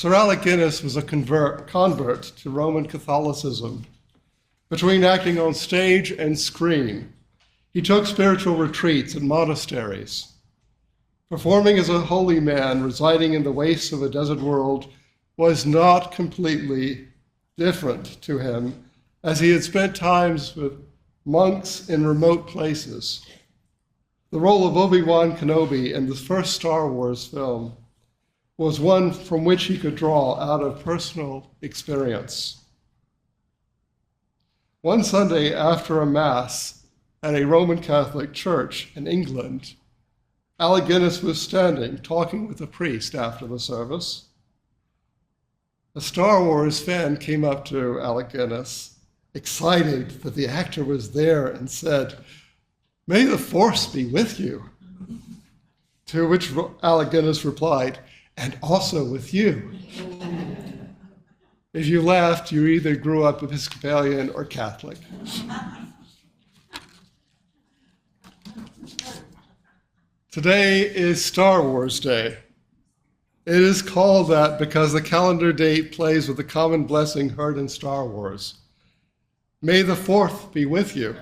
Sir Alec Guinness was a convert to Roman Catholicism. Between acting on stage and screen, he took spiritual retreats in monasteries. Performing as a holy man residing in the wastes of a desert world was not completely different to him, as he had spent times with monks in remote places. The role of Obi-Wan Kenobi in the first Star Wars film was one from which he could draw out of personal experience. One Sunday after a Mass at a Roman Catholic church in England, Alec Guinness was standing talking with a priest after the service. A Star Wars fan came up to Alec Guinness, excited that the actor was there, and said, "May the Force be with you." To which Alec Guinness replied, "And also with you." If you laughed, you either grew up Episcopalian or Catholic. Today is Star Wars Day. It is called that because the calendar date plays with the common blessing heard in Star Wars. May the Fourth be with you.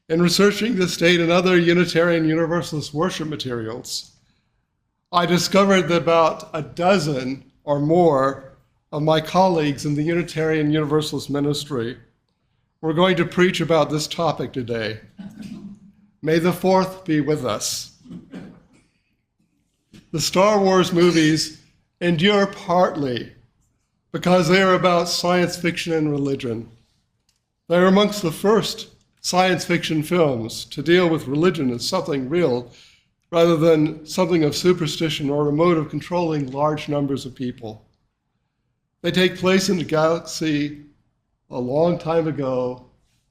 In researching this date and other Unitarian Universalist worship materials, I discovered that about a dozen or more of my colleagues in the Unitarian Universalist ministry were going to preach about this topic today. May the Fourth be with us. The Star Wars movies endure partly because they are about science fiction and religion. They are amongst the first science fiction films to deal with religion as something real rather than something of superstition or a mode of controlling large numbers of people. They take place in a galaxy a long time ago,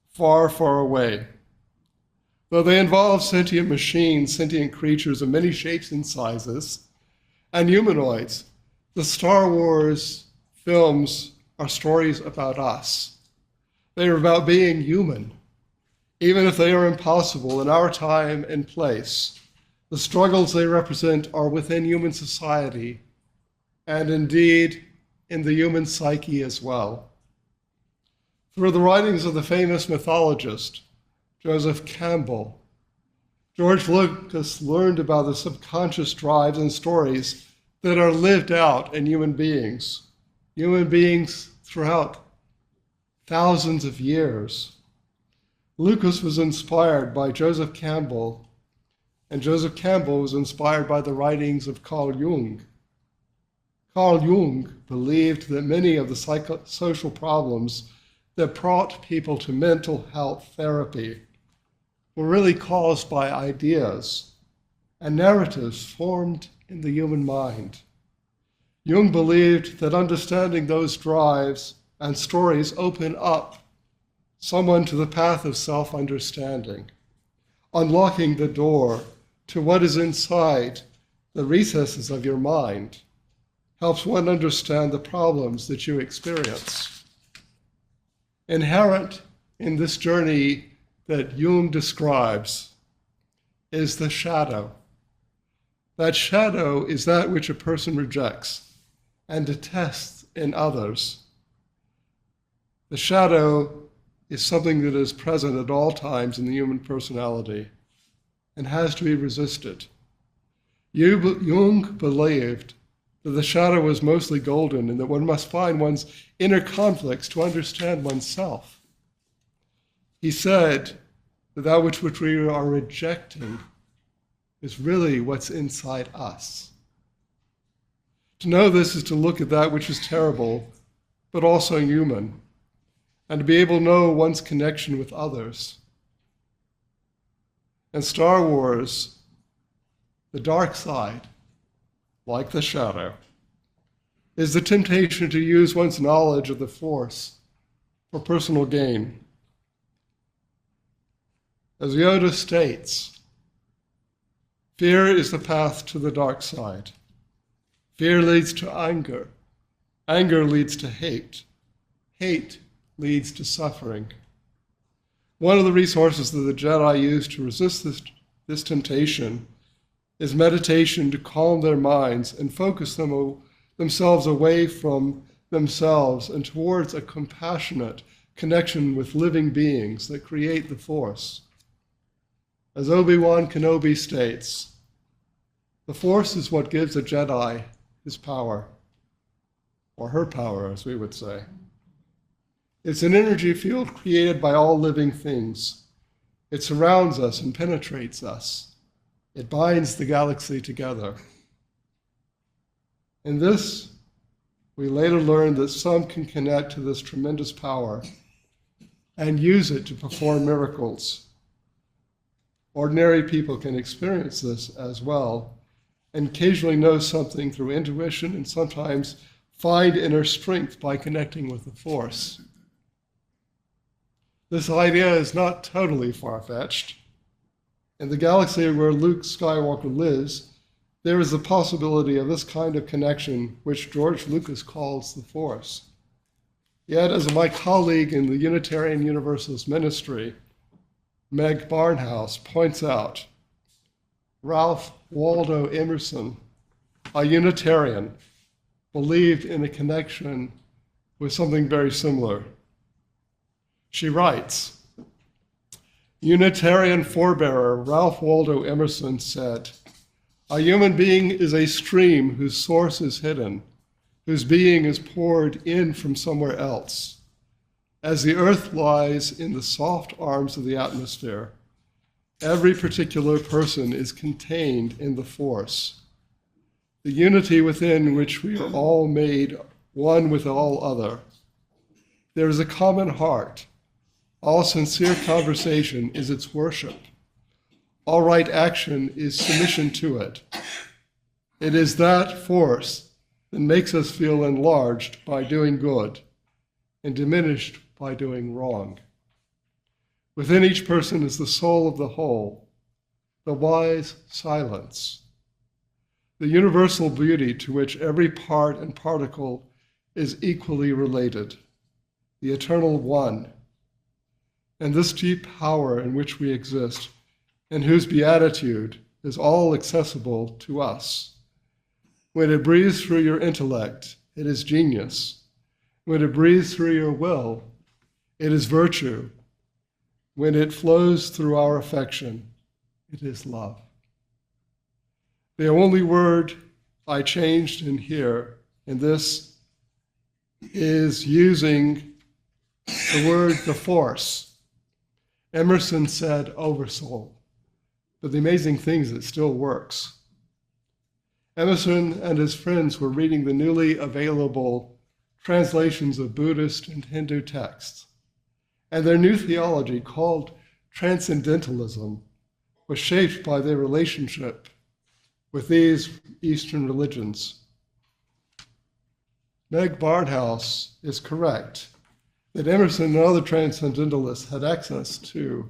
far, far away. Though they involve sentient machines, sentient creatures of many shapes and sizes, and humanoids, the Star Wars films are stories about us. They are about being human, even if they are impossible in our time and place. The struggles they represent are within human society, and indeed in the human psyche as well. Through the writings of the famous mythologist, Joseph Campbell, George Lucas learned about the subconscious drives and stories that are lived out in human beings throughout thousands of years. Lucas was inspired by Joseph Campbell, and Joseph Campbell was inspired by the writings of Carl Jung. Carl Jung believed that many of the psychosocial problems that brought people to mental health therapy were really caused by ideas and narratives formed in the human mind. Jung believed that understanding those drives and stories open up someone to the path of self-understanding, unlocking the door to what is inside the recesses of your mind, helps one understand the problems that you experience. Inherent in this journey that Jung describes is the shadow. That shadow is that which a person rejects and detests in others. The shadow is something that is present at all times in the human personality and has to be resisted. Jung believed that the shadow was mostly golden and that one must find one's inner conflicts to understand oneself. He said that that which we are rejecting is really what's inside us. To know this is to look at that which is terrible, but also human, and to be able to know one's connection with others. In Star Wars, the dark side, like the shadow, is the temptation to use one's knowledge of the Force for personal gain. As Yoda states, fear is the path to the dark side. Fear leads to anger. Anger leads to hate. Hate leads to suffering. One of the resources that the Jedi use to resist this temptation is meditation to calm their minds and focus them themselves away from themselves and towards a compassionate connection with living beings that create the Force. As Obi-Wan Kenobi states, the Force is what gives a Jedi his power, or her power, as we would say. It's an energy field created by all living things. It surrounds us and penetrates us. It binds the galaxy together. In this, we later learned that some can connect to this tremendous power and use it to perform miracles. Ordinary people can experience this as well, and occasionally know something through intuition and sometimes find inner strength by connecting with the Force. This idea is not totally far-fetched. In the galaxy where Luke Skywalker lives, there is a possibility of this kind of connection, which George Lucas calls the Force. Yet, as my colleague in the Unitarian Universalist ministry, Meg Barnhouse, points out, Ralph Waldo Emerson, a Unitarian, believed in a connection with something very similar. She writes, Unitarian forebearer Ralph Waldo Emerson said, a human being is a stream whose source is hidden, whose being is poured in from somewhere else. As the earth lies in the soft arms of the atmosphere, every particular person is contained in the Force, the unity within which we are all made one with all other. There is a common heart. All sincere conversation is its worship. All right action is submission to it. It is that Force that makes us feel enlarged by doing good and diminished by doing wrong. Within each person is the soul of the whole, the wise silence, the universal beauty to which every part and particle is equally related, the eternal one, and this deep power in which we exist, and whose beatitude is all accessible to us. When it breathes through your intellect, it is genius. When it breathes through your will, it is virtue. When it flows through our affection, it is love. The only word I changed in here, in this, is using the word the Force. Emerson said oversoul, but the amazing thing is it still works. Emerson and his friends were reading the newly available translations of Buddhist and Hindu texts, and their new theology, called transcendentalism, was shaped by their relationship with these Eastern religions. Meg Barnhouse is correct that Emerson and other transcendentalists had access to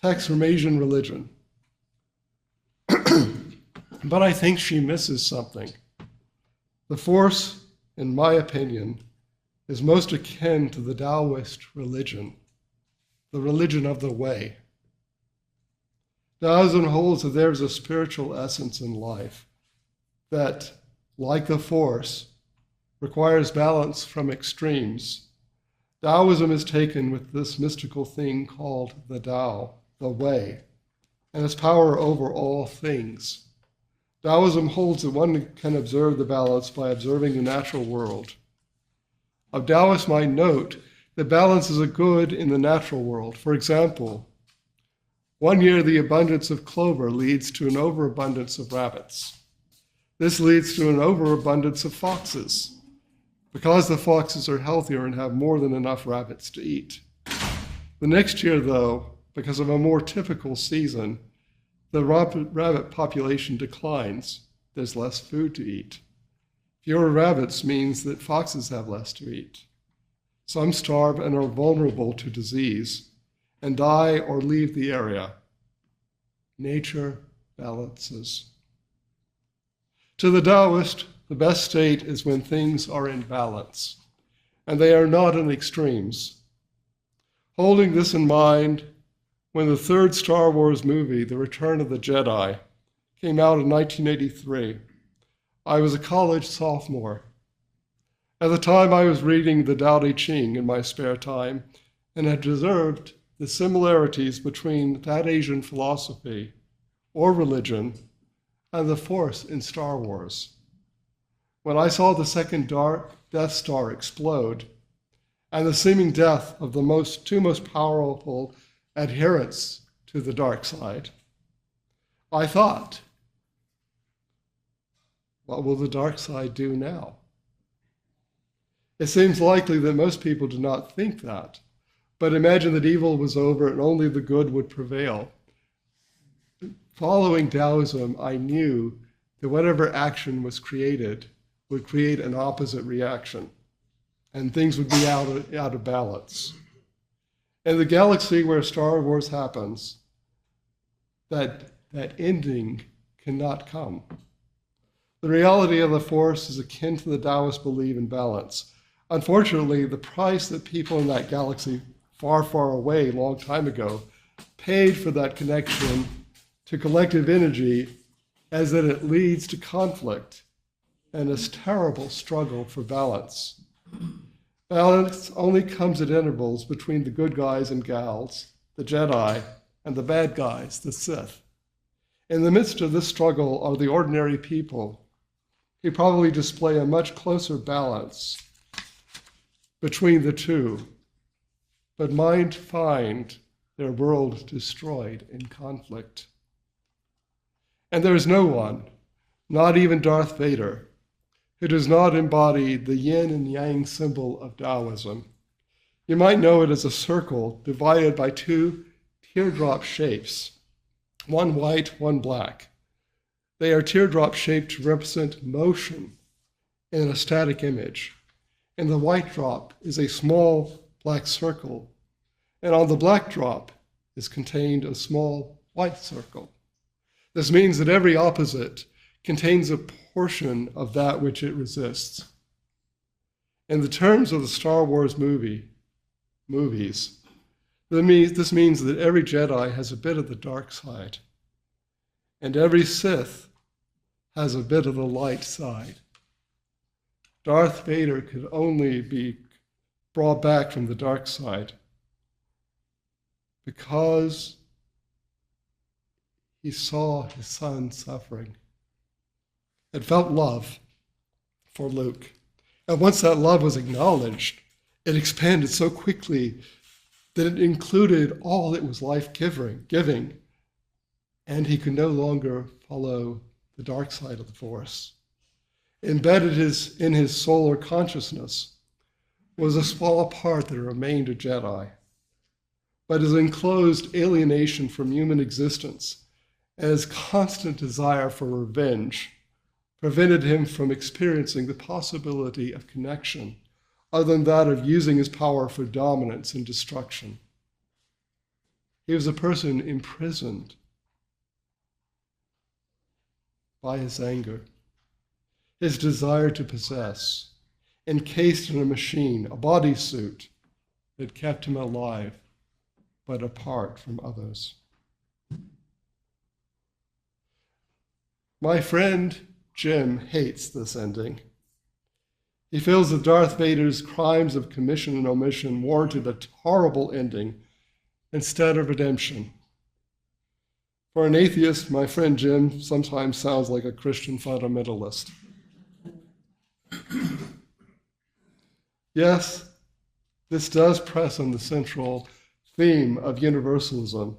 texts from Asian religion. But I think she misses something. The Force, in my opinion, is most akin to the Taoist religion, the religion of the way. Taoism holds that there is a spiritual essence in life that, like the Force, requires balance from extremes. Taoism is taken with this mystical thing called the Tao, the way, and its power over all things. Taoism holds that one can observe the balance by observing the natural world. A Taoist might note that balance is a good in the natural world. For example, one year the abundance of clover leads to an overabundance of rabbits. This leads to an overabundance of foxes, because the foxes are healthier and have more than enough rabbits to eat. The next year, though, because of a more typical season, the rabbit population declines. There's less food to eat. Fewer rabbits means that foxes have less to eat. Some starve and are vulnerable to disease and die or leave the area. Nature balances. To the Taoist, the best state is when things are in balance, and they are not in extremes. Holding this in mind, when the third Star Wars movie, The Return of the Jedi, came out in 1983, I was a college sophomore. At the time, I was reading the Tao Te Ching in my spare time and had observed the similarities between that Asian philosophy or religion and the Force in Star Wars. When I saw the second Death Star explode and the seeming death of the two most powerful adherents to the dark side, I thought, what will the dark side do now? It seems likely that most people do not think that, but imagine that evil was over and only the good would prevail. Following Taoism, I knew that whatever action was created would create an opposite reaction, and things would be out of balance. In the galaxy where Star Wars happens, that ending cannot come. The reality of the Force is akin to the Taoists believe in balance. Unfortunately, the price that people in that galaxy far, far away, a long time ago, paid for that connection to collective energy is that it leads to conflict and this terrible struggle for balance. Balance only comes at intervals between the good guys and gals, the Jedi, and the bad guys, the Sith. In the midst of this struggle are the ordinary people who probably display a much closer balance between the two, but might find their world destroyed in conflict. And there is no one, not even Darth Vader, who does not embody the yin and yang symbol of Taoism. You might know it as a circle divided by two teardrop shapes, one white, one black. They are teardrop shaped to represent motion in a static image. And the white drop is a small black circle, and on the black drop is contained a small white circle. This means that every opposite contains a portion of that which it resists. In the terms of the Star Wars movies, this means that every Jedi has a bit of the dark side, and every Sith has a bit of the light side. Darth Vader could only be brought back from the dark side because he saw his son suffering and felt love for Luke. And once that love was acknowledged, it expanded so quickly that it included all that was life-giving, and he could no longer follow the dark side of the Force. Embedded in his solar consciousness was a small part that remained a Jedi, but his enclosed alienation from human existence and his constant desire for revenge prevented him from experiencing the possibility of connection other than that of using his power for dominance and destruction. He was a person imprisoned by his anger, his desire to possess, encased in a machine, a bodysuit that kept him alive, but apart from others. My friend Jim hates this ending. He feels that Darth Vader's crimes of commission and omission warranted a horrible ending instead of redemption. For an atheist, my friend Jim sometimes sounds like a Christian fundamentalist. Yes, this does press on the central theme of universalism.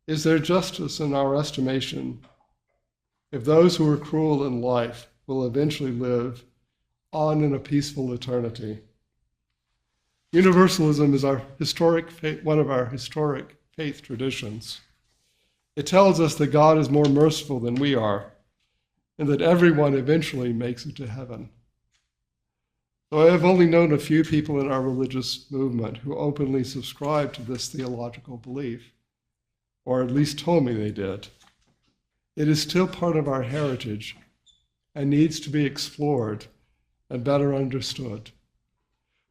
Is there justice in our estimation if those who are cruel in life will eventually live on in a peaceful eternity? Universalism is one of our historic faith traditions. It tells us that God is more merciful than we are, and that everyone eventually makes it to heaven. Though I have only known a few people in our religious movement who openly subscribe to this theological belief, or at least told me they did, it is still part of our heritage and needs to be explored and better understood.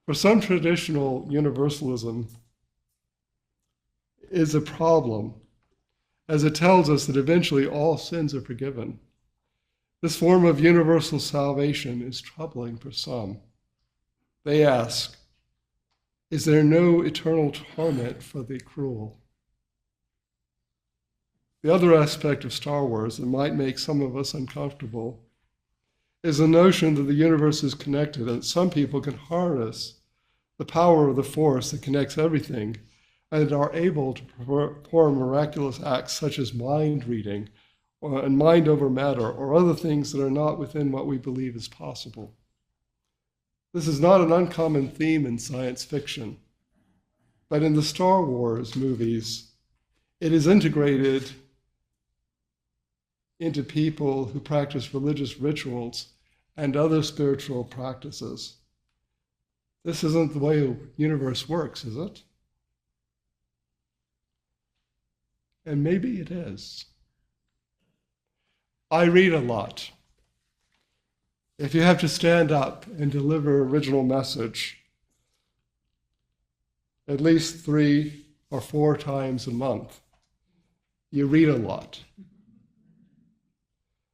For some, traditional universalism is a problem, as it tells us that eventually all sins are forgiven. This form of universal salvation is troubling for some. They ask, is there no eternal torment for the cruel? The other aspect of Star Wars that might make some of us uncomfortable is the notion that the universe is connected and that some people can harness the power of the force that connects everything and are able to perform miraculous acts such as mind reading and mind over matter or other things that are not within what we believe is possible. This is not an uncommon theme in science fiction, but in the Star Wars movies, it is integrated into people who practice religious rituals and other spiritual practices. This isn't the way the universe works, is it? And maybe it is. I read a lot. If you have to stand up and deliver original message at least 3 or 4 times a month, you read a lot.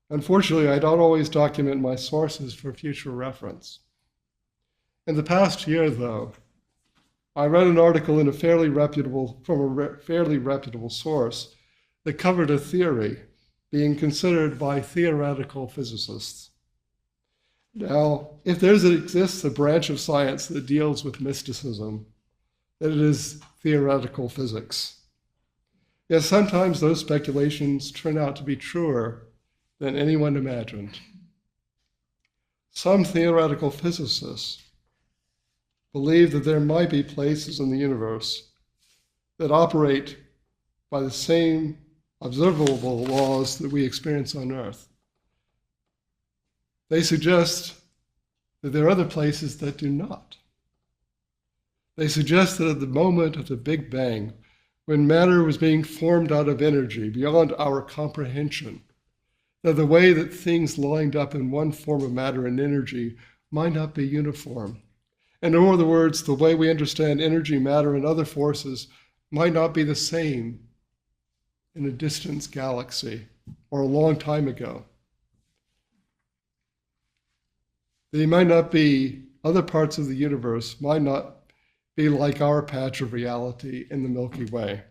Unfortunately, I don't always document my sources for future reference. In the past year, though, I read an article from a fairly reputable source that covered a theory being considered by theoretical physicists. Now, if there exists a branch of science that deals with mysticism, then it is theoretical physics. Yet sometimes those speculations turn out to be truer than anyone imagined. Some theoretical physicists believe that there might be places in the universe that operate by the same observable laws that we experience on Earth. They suggest that there are other places that do not. They suggest that at the moment of the Big Bang, when matter was being formed out of energy beyond our comprehension, that the way that things lined up in one form of matter and energy might not be uniform. In other words, the way we understand energy, matter, and other forces might not be the same in a distant galaxy or a long time ago. They might not be, other parts of the universe might not be like our patch of reality in the Milky Way.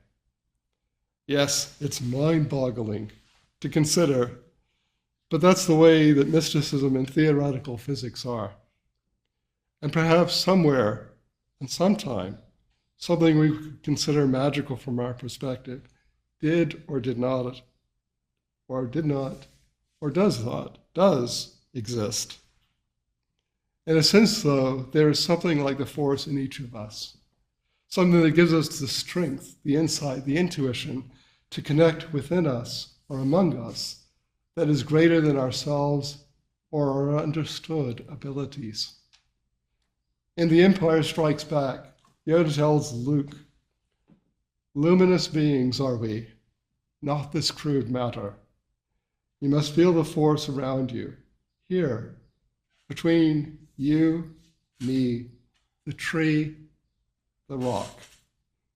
Yes, it's mind-boggling to consider, but that's the way that mysticism and theoretical physics are. And perhaps somewhere and sometime, something we could consider magical from our perspective does exist. In a sense, though, there is something like the force in each of us, something that gives us the strength, the insight, the intuition to connect within us or among us that is greater than ourselves or our understood abilities. In The Empire Strikes Back, Yoda tells Luke, "Luminous beings are we, not this crude matter. You must feel the force around you, here, between you, me, the tree, the rock,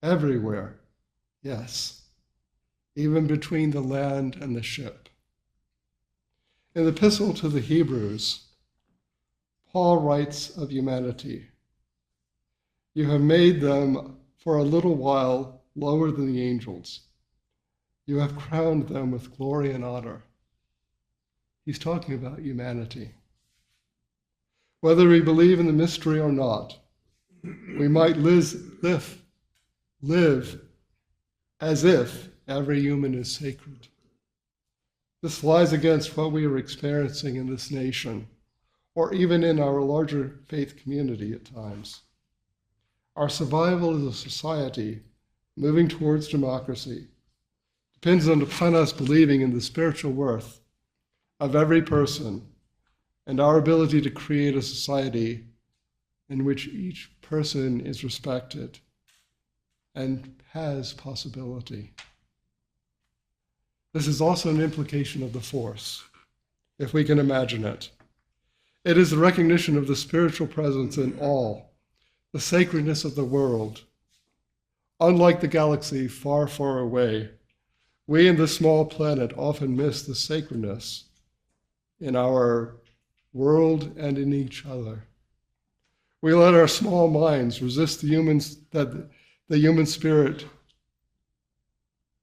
everywhere, yes, even between the land and the ship." In the Epistle to the Hebrews, Paul writes of humanity, "You have made them for a little while lower than the angels. You have crowned them with glory and honor." He's talking about humanity. Whether we believe in the mystery or not, we might live as if every human is sacred. This lies against what we are experiencing in this nation, or even in our larger faith community at times. Our survival as a society moving towards democracy depends upon us believing in the spiritual worth of every person and our ability to create a society in which each person is respected and has possibility. This is also an implication of the force, if we can imagine it. It is the recognition of the spiritual presence in all, the sacredness of the world. Unlike the galaxy far, far away, we in this small planet often miss the sacredness in our world and in each other. We let our small minds resist the human spirit,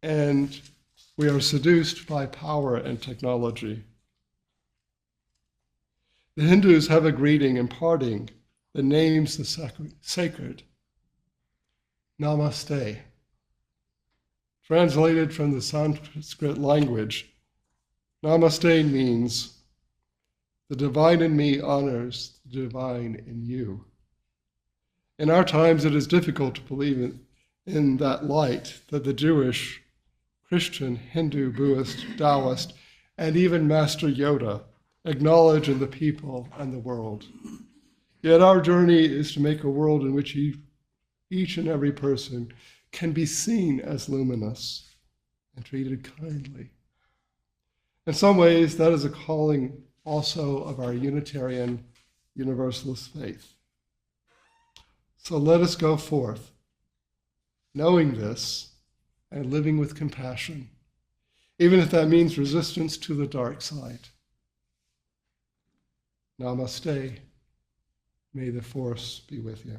and we are seduced by power and technology. The Hindus have a greeting in parting that names the sacred, Namaste. Translated from the Sanskrit language, Namaste means the divine in me honors the divine in you. In our times, it is difficult to believe in that light that the Jewish, Christian, Hindu, Buddhist, Taoist, and even Master Yoda acknowledge in the people and the world. Yet our journey is to make a world in which each and every person can be seen as luminous and treated kindly. In some ways, that is a calling also of our Unitarian Universalist faith. So let us go forth, knowing this and living with compassion, even if that means resistance to the dark side. Namaste. May the force be with you.